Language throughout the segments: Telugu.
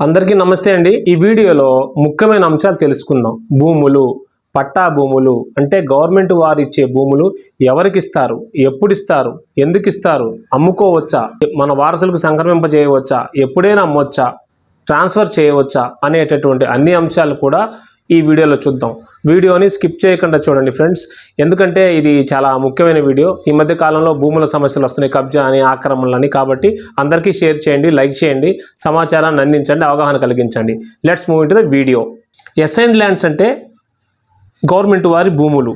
అందరికీ నమస్తే అండి। ఈ వీడియోలో ముఖ్యమైన అంశాలు తెలుసుకుందాం। భూములు, పట్టా భూములు అంటే గవర్నమెంట్ వారు ఇచ్చే భూములు ఎవరికి ఇస్తారు, ఎప్పుడు ఇస్తారు, ఎందుకు ఇస్తారు, అమ్ముకోవచ్చా, మన వారసులకు సంక్రమింపజేయవచ్చా, ఎప్పుడైనా అమ్మొచ్చా, ట్రాన్స్ఫర్ చేయవచ్చా అనేటటువంటి అన్ని అంశాలు కూడా ఈ వీడియోలో చూద్దాం। వీడియోని స్కిప్ చేయకుండా చూడండి ఫ్రెండ్స్, ఎందుకంటే ఇది చాలా ముఖ్యమైన వీడియో। ఈ మధ్య కాలంలో భూముల సమస్యలు వస్తున్నాయి, కబ్జా అని, ఆక్రమణలని, కాబట్టి అందరికీ షేర్ చేయండి, లైక్ చేయండి, సమాచారాన్ని అందించండి, అవగాహన కలిగించండి। Let's move into the video. Assigned lands అంటే గవర్నమెంట్ వారి భూములు।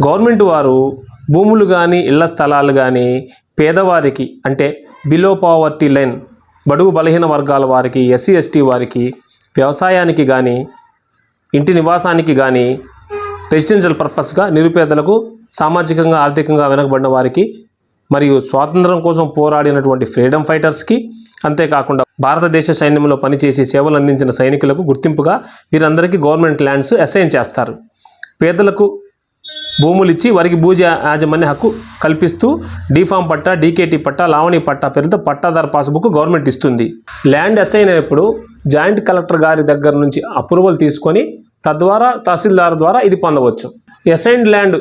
గవర్నమెంట్ వారు భూములు కానీ ఇళ్ల స్థలాలు కానీ పేదవారికి అంటే బిలో పావర్టీ లైన్, బడుగు బలహీన వర్గాల వారికి, ఎస్సీ ఎస్టీ వారికి, వ్యవసాయానికి కానీ, ఇంటి నివాసానికి కానీ, రెసిడెన్షియల్ పర్పస్గా నిరుపేదలకు, సామాజికంగా ఆర్థికంగా వెనకబడిన వారికి, మరియు స్వాతంత్రం కోసం పోరాడినటువంటి ఫ్రీడమ్ ఫైటర్స్కి, అంతేకాకుండా భారతదేశ సైన్యంలో పనిచేసి సేవలు అందించిన సైనికులకు గుర్తింపుగా వీరందరికీ గవర్నమెంట్ ల్యాండ్స్ అసైన్ చేస్తారు। పేదలకు భూములు ఇచ్చి వారికి భూ యాజమాన్య హక్కు కల్పిస్తూ డీఫామ్ పట్టా, డీకేటీ పట్టా, లావణి పట్టా పేరుతో పట్టాదారు పాస్బుక్ గవర్నమెంట్ ఇస్తుంది। ల్యాండ్ అసైన్ అయినప్పుడు జాయింట్ కలెక్టర్ గారి దగ్గర నుంచి అప్రూవల్ తీసుకొని తద్వారా తహసీల్దార్ ద్వారా ఇది పొందవచ్చు। అసైన్డ్ ల్యాండ్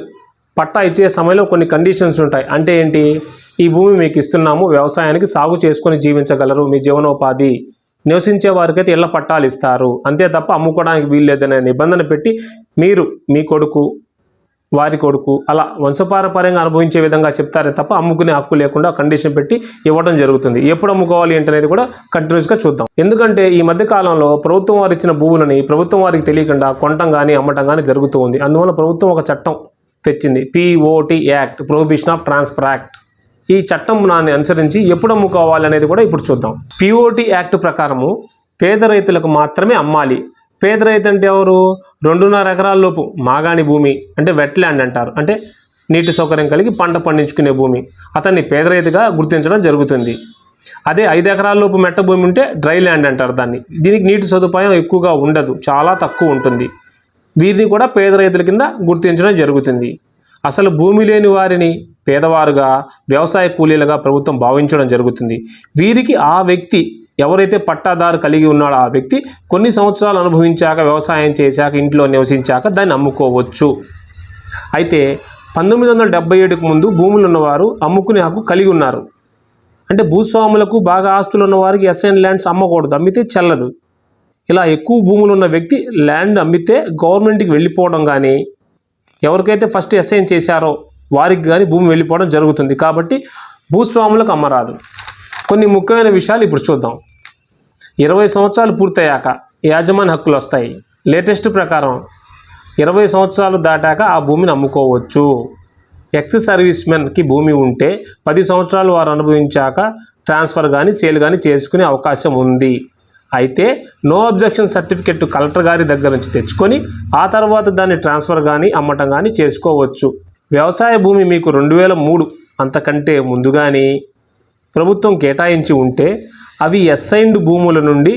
పట్టా ఇచ్చే సమయంలో కొన్ని కండిషన్స్ ఉంటాయి। అంటే ఏంటి? ఈ భూమి మీకు ఇస్తున్నాము, వ్యవసాయానికి సాగు చేసుకొని జీవించగలరు, మీ జీవనోపాధి, నివసించే వారికైతే ఇళ్ల పట్టాలు ఇస్తారు, అంతే తప్ప అమ్ముకోవడానికి వీలు లేదనే నిబంధన పెట్టి మీరు, మీ కొడుకు, వారి కొడుకు అలా వంశపారపర్యంగా అనుభవించే విధంగా చెప్తారే తప్ప అమ్ముకునే హక్కు లేకుండా కండిషన్ పెట్టి ఇవ్వడం జరుగుతుంది। ఎప్పుడు అమ్ముకోవాలి ఏంటనేది కూడా కంటిన్యూస్గా చూద్దాం। ఎందుకంటే ఈ మధ్య కాలంలో ప్రభుత్వం వారు ఇచ్చిన భూములని ప్రభుత్వం వారికి తెలియకుండా కొనటం కానీ అమ్మటం కానీ జరుగుతూ ఉంది। అందువల్ల ప్రభుత్వం ఒక చట్టం తెచ్చింది, POT act, prohibition of transfer act. ఈ చట్టం దాన్ని అనుసరించి ఎప్పుడు అమ్ముకోవాలి అనేది కూడా ఇప్పుడు చూద్దాం। POT యాక్ట్ ప్రకారము పేద రైతులకు మాత్రమే అమ్మాలి। పేద రైతు అంటే ఎవరు? 2.5 ఎకరాల లోపు మాగాణి భూమి అంటే వెట్ ల్యాండ్ అంటారు, అంటే నీటి సౌకర్యం కలిగి పంట పండించుకునే భూమి, అతన్ని పేద రైతుగా గుర్తించడం జరుగుతుంది। అదే 5 ఎకరాల లోపు మెట్ట భూమి ఉంటే డ్రై ల్యాండ్ అంటారు దాన్ని, దీనికి నీటి సదుపాయం ఎక్కువగా ఉండదు, చాలా తక్కువ ఉంటుంది, వీరిని కూడా పేద రైతుల కింద గుర్తించడం జరుగుతుంది। అసలు భూమి లేని వారిని పేదవారుగా, వ్యవసాయ కూలీలుగా ప్రభుత్వం భావించడం జరుగుతుంది। వీరికి ఆ వ్యక్తి ఎవరైతే పట్టాదారు కలిగి ఉన్నాడో ఆ వ్యక్తి కొన్ని సంవత్సరాలు అనుభవించాక, వ్యవసాయం చేశాక, ఇంట్లో నివసించాక దాన్ని అమ్ముకోవచ్చు। అయితే 1977కు ముందు భూములు ఉన్నవారు అమ్ముకునే హక్కు కలిగి ఉన్నారు। అంటే భూస్వాములకు, బాగా ఆస్తులు ఉన్న వారికి అసైన్ ల్యాండ్స్ అమ్మకూడదు, అమ్మితే చెల్లదు। ఇలా ఎక్కువ భూములు ఉన్న వ్యక్తి ల్యాండ్ అమ్మితే గవర్నమెంట్కి వెళ్ళిపోవడం కానీ, ఎవరికైతే ఫస్ట్ అసైన్ చేశారో వారికి కానీ భూమి వెళ్ళిపోవడం జరుగుతుంది। కాబట్టి భూస్వాములకు అమ్మరాదు। కొన్ని ముఖ్యమైన విషయాలు ఇప్పుడు చూద్దాం। 20 సంవత్సరాలు పూర్తయ్యాక యాజమాన్య హక్కులు వస్తాయి। లేటెస్ట్ ప్రకారం 20 సంవత్సరాలు దాటాక ఆ భూమిని అమ్ముకోవచ్చు। ఎక్స్ సర్వీస్ మెన్కి భూమి ఉంటే 10 సంవత్సరాలు వారు అనుభవించాక ట్రాన్స్ఫర్ కానీ, సేల్ కానీ చేసుకునే అవకాశం ఉంది। అయితే నో అబ్జెక్షన్ సర్టిఫికెట్ కలెక్టర్ గారి దగ్గర నుంచి తెచ్చుకొని ఆ తర్వాత దాన్ని ట్రాన్స్ఫర్ కానీ, అమ్మటం కానీ చేసుకోవచ్చు। వ్యవసాయ భూమి మీకు 2003 అంతకంటే ముందు కానీ ప్రభుత్వం కేటాయించి ఉంటే అవి అసైన్డ్ భూముల నుండి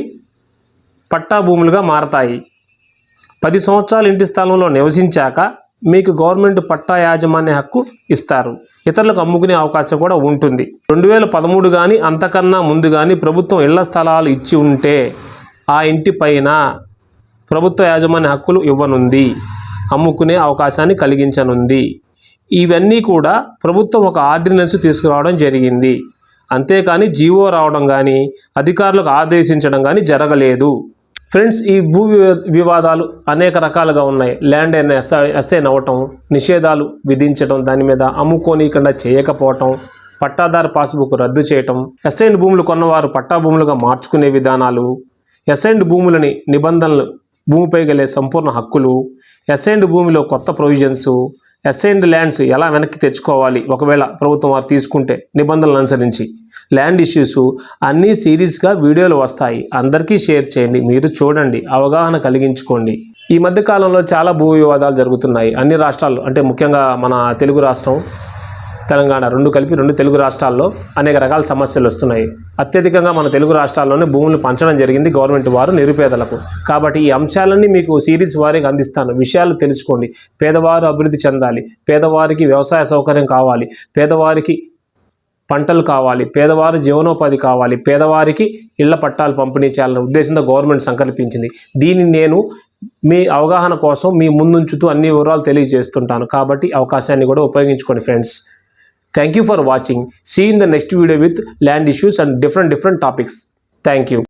పట్టా భూములుగా మారతాయి। 10 సంవత్సరాలు ఇంటి స్థలంలో నివసించాక మీకు గవర్నమెంట్ పట్టా యాజమాన్య హక్కు ఇస్తారు, ఇతరులకు అమ్ముకునే అవకాశం కూడా ఉంటుంది। 2013 కానీ అంతకన్నా ముందు కానీ ప్రభుత్వం ఇళ్ల స్థలాలు ఇచ్చి ఉంటే ఆ ఇంటి పైన ప్రభుత్వ యాజమాన్య హక్కులు ఇవ్వనుంది, అమ్ముకునే అవకాశాన్ని కలిగించనుంది। ఇవన్నీ కూడా ప్రభుత్వం ఒక ఆర్డినెన్స్ తీసుకురావడం జరిగింది, అంతేకాని జీవో రావడం కానీ, అధికారులకు ఆదేశించడం కానీ జరగలేదు। ఫ్రెండ్స్, ఈ భూ వివాదాలు అనేక రకాలుగా ఉన్నాయి। ల్యాండ్ అసైన్ అవ్వటం, నిషేధాలు విధించడం, దాని మీద అమ్ముకోనీయకుండా చేయకపోవటం, పట్టాదారు పాస్బుక్ రద్దు చేయటం, అసైన్డ్ భూములు కొన్నవారు పట్టా భూములుగా మార్చుకునే విధానాలు, అసైన్డ్ భూములని నిబంధనలు, భూమిపై గల సంపూర్ణ హక్కులు, అసైన్డ్ భూమిలో కొత్త ప్రొవిజన్స్, అసైన్డ్ ల్యాండ్స్ ఎలా వెనక్కి తెచ్చుకోవాలి ఒకవేళ ప్రభుత్వం వారు తీసుకుంటే నిబంధనలు అనుసరించి, ల్యాండ్ ఇష్యూస్ అన్నీ సిరీస్గా వీడియోలు వస్తాయి। అందరికీ షేర్ చేయండి, మీరు చూడండి, అవగాహన కలిగించుకోండి। ఈ మధ్య కాలంలో చాలా భూ వివాదాలు జరుగుతున్నాయి అన్ని రాష్ట్రాల్లో, అంటే ముఖ్యంగా మన తెలుగు రాష్ట్రం, తెలంగాణ రెండు కలిపి 2 తెలుగు రాష్ట్రాల్లో అనేక రకాల సమస్యలు వస్తున్నాయి। అత్యధికంగా మన తెలుగు రాష్ట్రాల్లోనే భూములు పంచడం జరిగింది గవర్నమెంట్ వారు నిరుపేదలకు। కాబట్టి ఈ అంశాలన్నీ మీకు సిరీస్ వారీగా అందిస్తాను, విషయాలు తెలుసుకోండి। పేదవారు అభివృద్ధి చెందాలి, పేదవారికి వ్యవసాయ సౌకర్యం కావాలి, పేదవారికి పంటలు కావాలి, పేదవారి జీవనోపాధి కావాలి, పేదవారికి ఇళ్ల పట్టాలు పంపిణీ చేయాలనే ఉద్దేశంతో గవర్నమెంట్ సంకల్పించింది. దీన్ని నేను మీ అవగాహన కోసం మీ ముందుంచుతూ అన్ని వివరాలు తెలియజేస్తుంటాను. కాబట్టి అవకాశాన్ని కూడా ఉపయోగించుకోండి friends. Thank you for watching. See in the next video with land issues and different topics. Thank you.